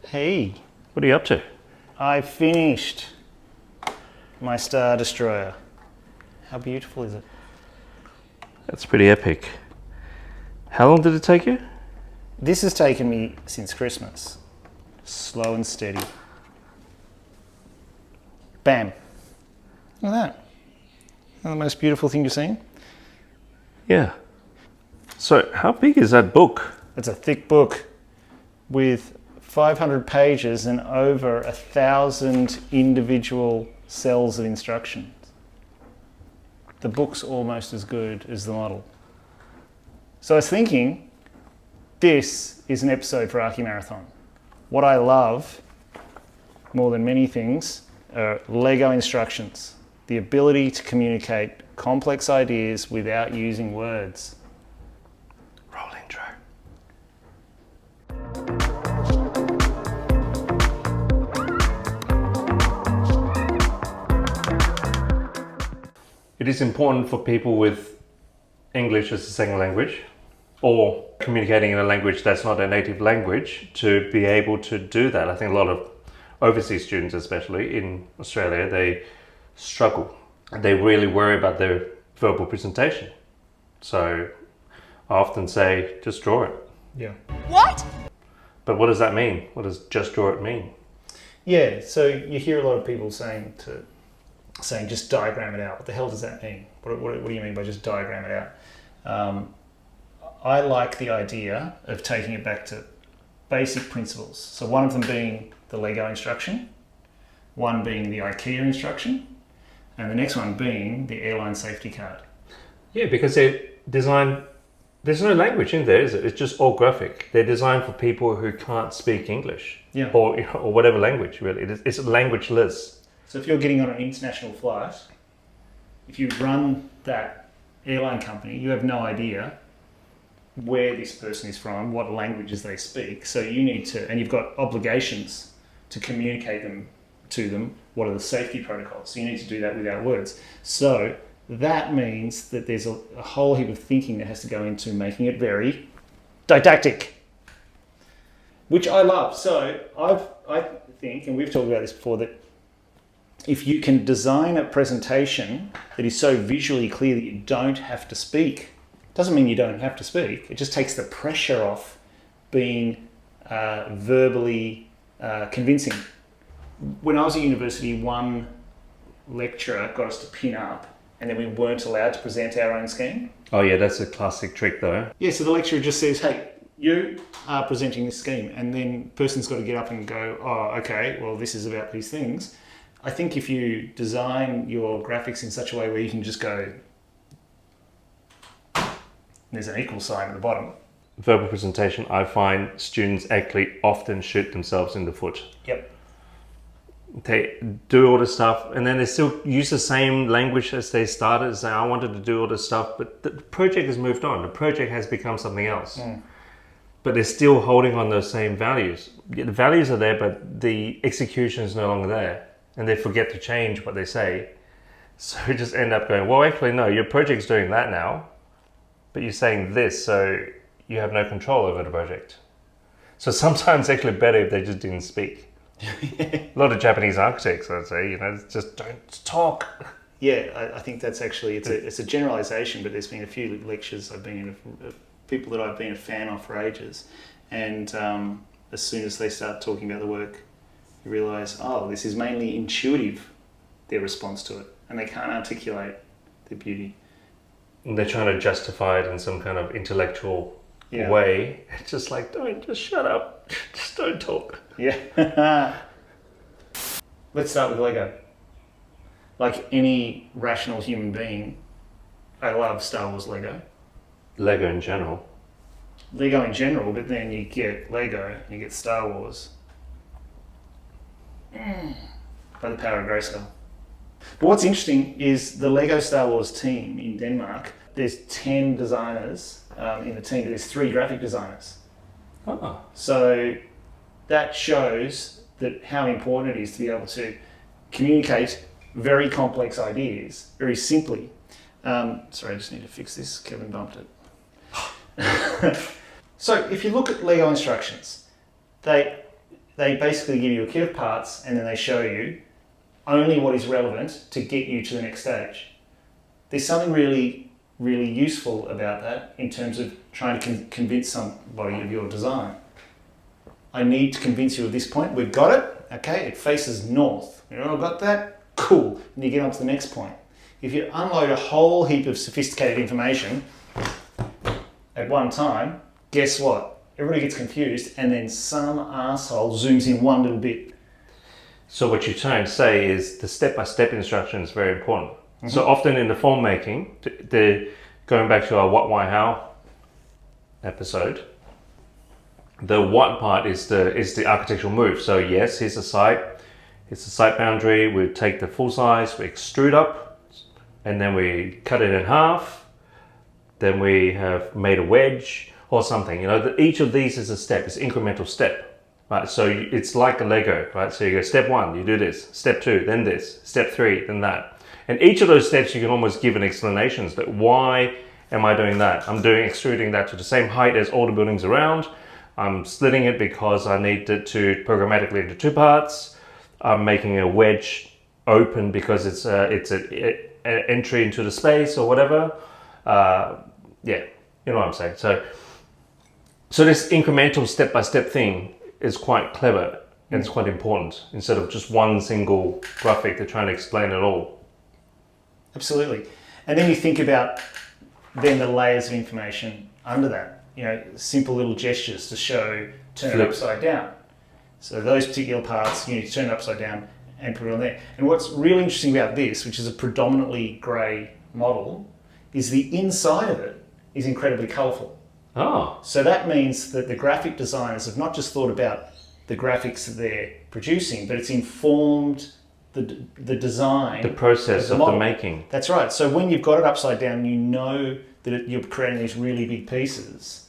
Hey, What are you up to? I finished my Star Destroyer. How beautiful is it? That's pretty epic. How long did it take you? This has taken me since Christmas. Slow and steady. Bam. Look at that. Isn't that the most beautiful thing you've seen? Yeah. So how big is that book? It's a thick book with 500 pages and over 1,000 individual cells of instructions. The book's almost as good as the model. So I was thinking, this is an episode for Archimarathon. What I love more than many things are Lego instructions. The ability to communicate complex ideas without using words. Roll intro. It is important for people with English as a second language or communicating in a language that's not their native language to be able to do that. I think a lot of overseas students, especially in Australia, they struggle. They really worry about their verbal presentation. So I often say, just draw it. Yeah. What? But what does that mean? What does just draw it mean? Yeah, so you hear a lot of people saying just diagram it out. What the hell does that mean? What do you mean by just diagram it out? I like the idea of taking it back to basic principles. So one of them being the Lego instruction, one being the IKEA instruction, and the next one being the airline safety card. Yeah, because they're designed, there's no language in there, is it? It's just all graphic. They're designed for people who can't speak English or whatever language, really. It's languageless. So if you're getting on an international flight, if you run that airline company, you have no idea where this person is from, what languages they speak. So you need to, and you've got obligations to communicate to them, what are the safety protocols. So you need to do that without words. So that means that there's a whole heap of thinking that has to go into making it very didactic, which I love. So I think, and we've talked about this before, that if you can design a presentation that is so visually clear that you don't have to speak, doesn't mean you don't have to speak, it just takes the pressure off being verbally convincing. When I was at university, one lecturer got us to pin up and then we weren't allowed to present our own scheme. Oh yeah, that's a classic trick though. Yeah, so the lecturer just says, hey, you are presenting this scheme, and then the person's got to get up and go, oh, okay, well, this is about these things. I think if you design your graphics in such a way where you can just go, there's an equal sign at the bottom. Verbal presentation, I find students actually often shoot themselves in the foot. Yep. They do all this stuff and then they still use the same language as they started, say, I wanted to do all this stuff, but the project has moved on. The project has become something else. But they're still holding on those same values. The values are there, but the execution is no longer there. And they forget to change what they say. So we just end up going, well, actually, no, your project's doing that now, but you're saying this, so you have no control over the project. So sometimes it's actually better if they just didn't speak. A lot of Japanese architects, I'd say, just don't talk. Yeah, I think that's actually, it's a generalization, but there's been a few lectures I've been in, people that I've been a fan of for ages. And as soon as they start talking about the work, you realise, oh, this is mainly intuitive, their response to it, and they can't articulate the beauty. And they're trying to justify it in some kind of intellectual way. It's just like, just shut up, just don't talk. Yeah. Let's start with Lego. Like any rational human being, I love Star Wars Lego. Lego in general. Lego in general, but then you get Lego and you get Star Wars. By the power of Grayskull. But what's interesting is the Lego Star Wars team in Denmark, there's 10 designers in the team, but there's 3 graphic designers. Oh. So that shows that how important it is to be able to communicate very complex ideas very simply. Sorry, I just need to fix this. Kevin bumped it. So if you look at Lego instructions, They basically give you a kit of parts and then they show you only what is relevant to get you to the next stage. There's something really, really useful about that in terms of trying to convince somebody of your design. I need to convince you at this point. We've got it. Okay, it faces north. You all got that? Cool. And you get on to the next point. If you unload a whole heap of sophisticated information at one time, guess what? Everybody gets confused and then some arsehole zooms in one little bit. So what you're trying to say is the step-by-step instruction is very important. Mm-hmm. So often in the form making, going back to our what, why, how episode, the what part is the architectural move. So yes, here's the site. It's the site boundary. We take the full size, we extrude up, and then we cut it in half. Then we have made a wedge or something. You know, each of these is a step. It's an incremental step. Right, so it's like a Lego, right? So you go step 1, you do this, step 2, then this, step 3, then that. And each of those steps you can almost give an explanation as to why am I doing that? I'm extruding that to the same height as all the buildings around. I'm splitting it because I need it to programmatically into 2 parts. I'm making a wedge open because it's an entry into the space or whatever. Yeah, you know what I'm saying. So this incremental step-by-step thing is quite clever and it's quite important instead of just one single graphic they're trying to explain it all. Absolutely. And then you think about then the layers of information under that, you know, simple little gestures to show turn it upside down. So those particular parts you need to turn it upside down and put it on there. And what's really interesting about this, which is a predominantly grey model, is the inside of it is incredibly colourful. Oh. So that means that the graphic designers have not just thought about the graphics that they're producing, but it's informed the design, the process of the making. That's right. So when you've got it upside down, you know that you're creating these really big pieces.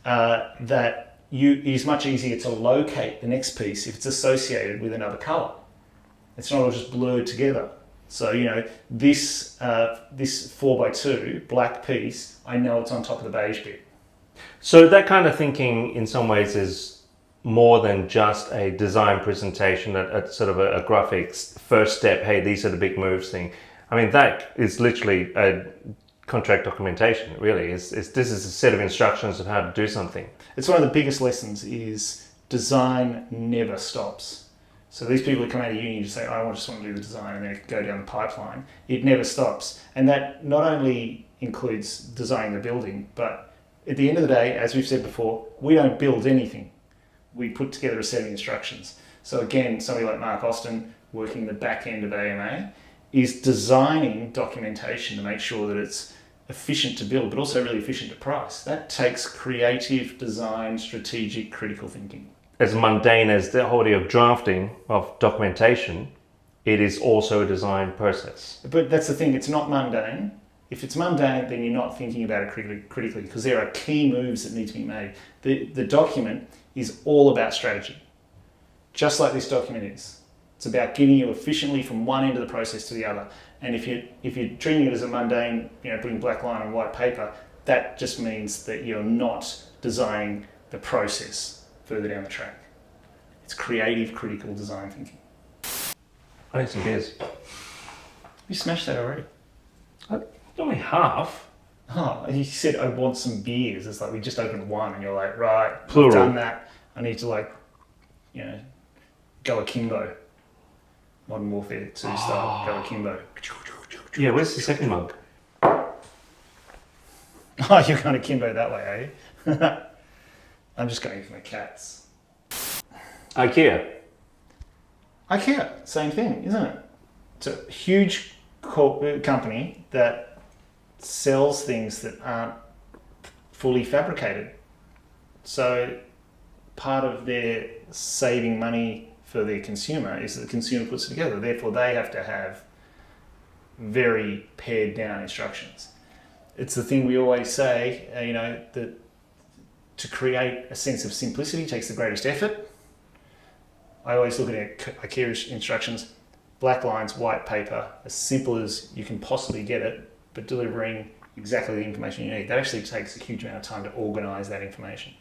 It is much easier to locate the next piece if it's associated with another colour. It's not all just blurred together. So, you know, this 4x2 black piece, I know it's on top of the beige bit. So that kind of thinking in some ways is more than just a design presentation, a sort of a graphics first step, hey, these are the big moves thing. I mean, that is literally a contract documentation, really. This is a set of instructions on how to do something. It's one of the biggest lessons is design never stops. So these people that come out of uni just say, I just want to do the design and then go down the pipeline. It never stops. And that not only includes designing the building, but at the end of the day, as we've said before, we don't build anything. We put together a set of instructions. So again, somebody like Mark Austin, working the back end of AMA, is designing documentation to make sure that it's efficient to build, but also really efficient to price. That takes creative design, strategic, critical thinking. As mundane as the whole idea of drafting, of documentation, it is also a design process. But that's the thing, it's not mundane. If it's mundane, then you're not thinking about it critically because there are key moves that need to be made. The document is all about strategy, just like this document is. It's about getting you efficiently from one end of the process to the other. And if you're treating it as a mundane, you know, putting black line on white paper, that just means that you're not designing the process further down the track. It's creative, critical design thinking. I need some beers. You smashed that already. Only half. Oh, you said I want some beers. It's like we just opened one and you're like, right, Plural. I've done that. I need to go akimbo. Modern Warfare 2 style, go akimbo. Yeah, where's the second mug? Oh, you're going akimbo that way, are you? I'm just going for my cats. IKEA. IKEA, same thing, isn't it? It's a huge company that sells things that aren't fully fabricated. So part of their saving money for their consumer is that the consumer puts it together. Therefore, they have to have very pared down instructions. It's the thing we always say, that to create a sense of simplicity takes the greatest effort. I always look at IKEA instructions, black lines, white paper, as simple as you can possibly get it, but delivering exactly the information you need. That actually takes a huge amount of time to organise that information.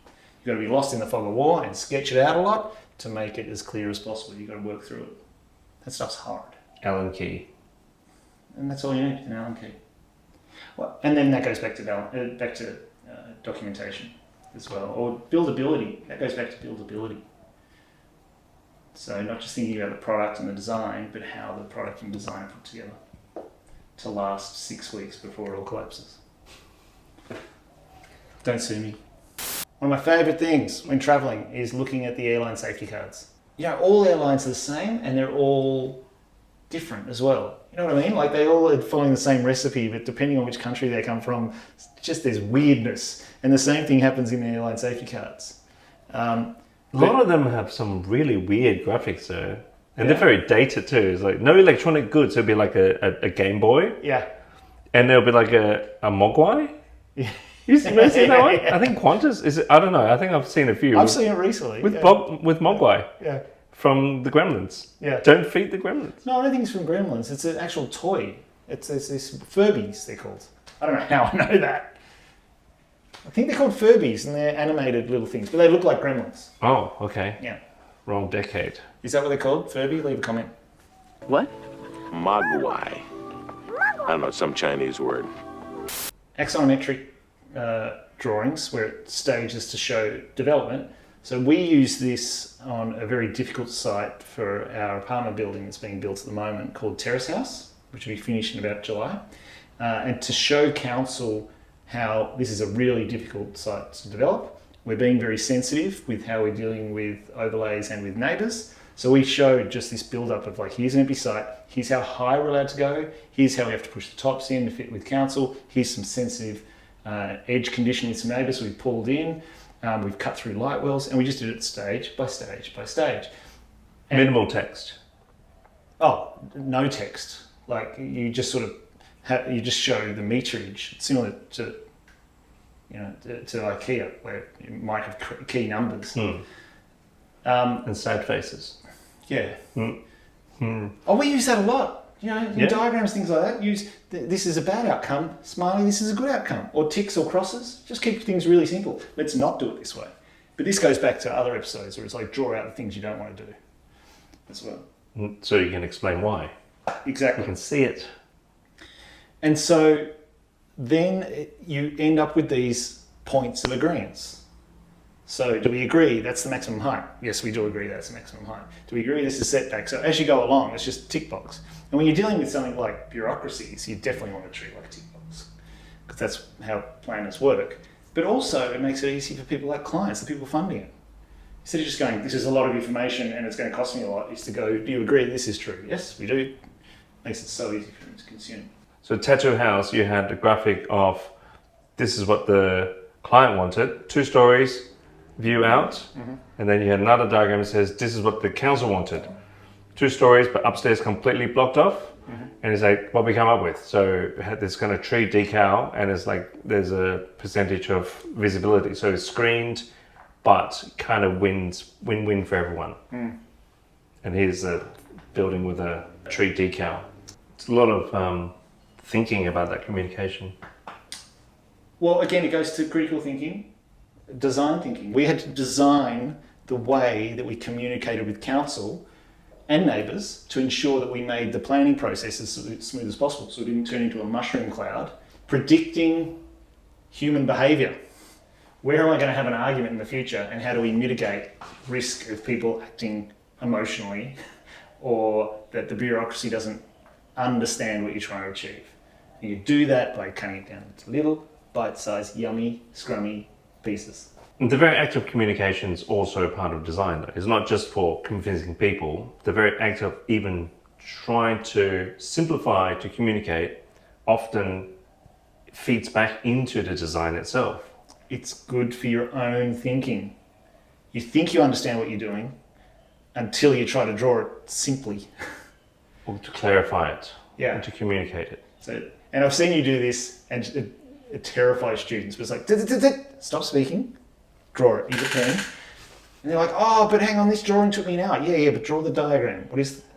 got to be lost in the fog of war and sketch it out a lot to make it as clear as possible. You've got to work through it. That stuff's hard. Allen key. And that's all you need, an Allen key. Well, and then that goes back to documentation as well, or buildability. That goes back to buildability. So not just thinking about the product and the design, but how the product and design are put together to last 6 weeks before it all collapses. Don't sue me. One of my favourite things when travelling is looking at the airline safety cards. You know, all airlines are the same and they're all different as well. You know what I mean? Like they all are following the same recipe, but depending on which country they come from, just there's weirdness. And the same thing happens in the airline safety cards. A lot of them have some really weird graphics though. And they're very dated too. It's like no electronic goods. It'll be like a Game Boy. Yeah. And there'll be like a Mogwai. Yeah. You see that one? I think Qantas is it? I don't know. I think I've seen a few. I've seen it recently. With Mogwai. Yeah. From the Gremlins. Yeah. Don't feed the Gremlins. No, I don't think it's from Gremlins. It's an actual toy. It's this Furbies, they're called. I don't know how I know that. I think they're called Furbies and they're animated little things, but they look like Gremlins. Oh, okay. Yeah. Wrong decade. Is that what they're called? Furby? Leave a comment. What? Mogwai. I don't know, some Chinese word. Axonometric drawings where it stages to show development. So we use this on a very difficult site for our apartment building that's being built at the moment called Terrace House, which will be finished in about July. And to show council how this is a really difficult site to develop, we're being very sensitive with how we're dealing with overlays and with neighbours. So we showed just this build-up of like, here's an empty site, here's how high we're allowed to go, here's how we have to push the tops in to fit with council, here's some sensitive edge conditioning with some neighbours we've pulled in, we've cut through light wells, and we just did it stage by stage by stage. And minimal text. Oh, no text. Like you just sort of you just show the meterage, similar to to IKEA, where you might have key numbers. And sad faces. Yeah. Oh, we use that a lot. You know, in diagrams, things like that. Use this is a bad outcome, smiley, this is a good outcome. Or ticks or crosses. Just keep things really simple. Let's not do it this way. But this goes back to other episodes where it's like draw out the things you don't want to do as well. So you can explain why. Exactly. You can see it. And so then you end up with these points of agreement. So do we agree that's the maximum height? Yes, we do agree that's the maximum height. Do we agree this is setback? So as you go along, it's just tick box. And when you're dealing with something like bureaucracies, you definitely want to treat it like a tick box because that's how planners work. But also it makes it easy for people like clients, the people funding it. Instead of just going, this is a lot of information and it's going to cost me a lot, is to go, do you agree this is true? Yes, we do. Makes it so easy for them to consume. So Tattoo House, you had a graphic of this is what the client wanted, 2 stories, view out, and then you had another diagram that says this is what the council wanted, 2 stories but upstairs completely blocked off, and it's like what we come up with. So it had this kind of tree decal, and it's like there's a percentage of visibility, so it's screened but kind of win-win for everyone. And here's a building with a tree decal. It's a lot of thinking about that communication. Well, again, it goes to critical thinking, design thinking. We had to design the way that we communicated with council and neighbours to ensure that we made the planning process as smooth as possible, so it didn't turn into a mushroom cloud. Predicting human behaviour. Where am I going to have an argument in the future, and how do we mitigate risk of people acting emotionally or that the bureaucracy doesn't understand what you're trying to achieve? And you do that by cutting it down into little, bite-sized, yummy, scrummy pieces. The very act of communication is also part of design, though. It's not just for convincing people. The very act of even trying to simplify, to communicate, often feeds back into the design itself. It's good for your own thinking. You think you understand what you're doing until you try to draw it simply. Or to clarify it. Yeah. And to communicate it. So, and I've seen you do this, and it terrifies students. But it's like, stop speaking, draw it, use a pen. And they're like, oh, but hang on, this drawing took me an hour. Yeah, but draw the diagram.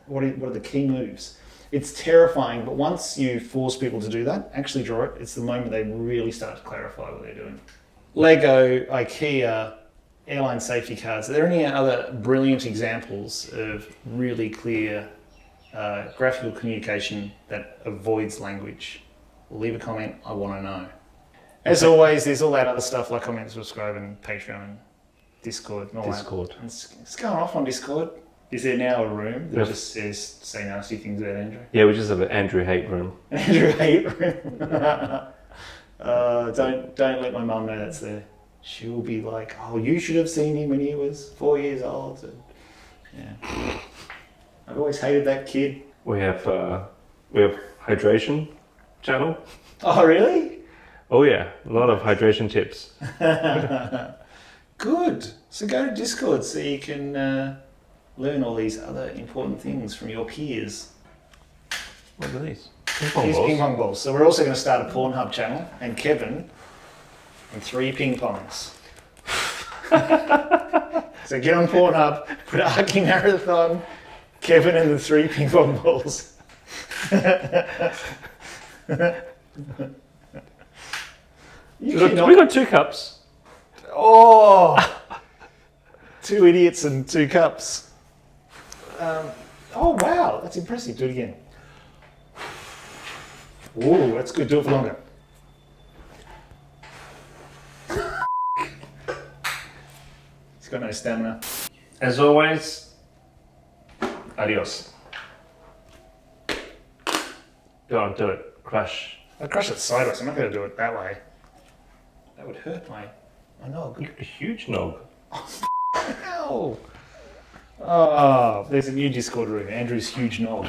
What are the key moves? It's terrifying, but once you force people to do that, actually draw it, it's the moment they really start to clarify what they're doing. Lego, IKEA, airline safety cards. Are there any other brilliant examples of really clear graphical communication that avoids language? Leave a comment. I want to know. As always, there's all that other stuff like comment, subscribe, and Patreon, and Discord, and all Discord. that. And it's going off on Discord. Is there now a room that just says say nasty things about Andrew? Yeah, we just have an Andrew hate room. Andrew hate room. Don't let my mum know that's there. She'll be like, "Oh, you should have seen him when he was 4 years old." And, yeah, I've always hated that kid. We have hydration channel. Oh, really? Oh yeah, a lot of hydration tips. Good. So go to Discord so you can learn all these other important things from your peers. What are these? Ping pong Here's balls. ping pong balls. So we're also going to start a Pornhub channel, and Kevin and 3 ping pongs. So get on Pornhub, put Archimarathon, Kevin and the 3 ping pong balls. We got 2 cups. Oh, 2 idiots and 2 cups. Oh wow, that's impressive. Do it again. Ooh, that's good. Do it for longer. He's got no stamina. As always, adios. Go on, do it. Crush. I'll crush it sideways. I'm not going to do it that way. That would hurt my nog. You got a huge nog. Ow! Oh, there's a new Discord room. Andrew's huge nog.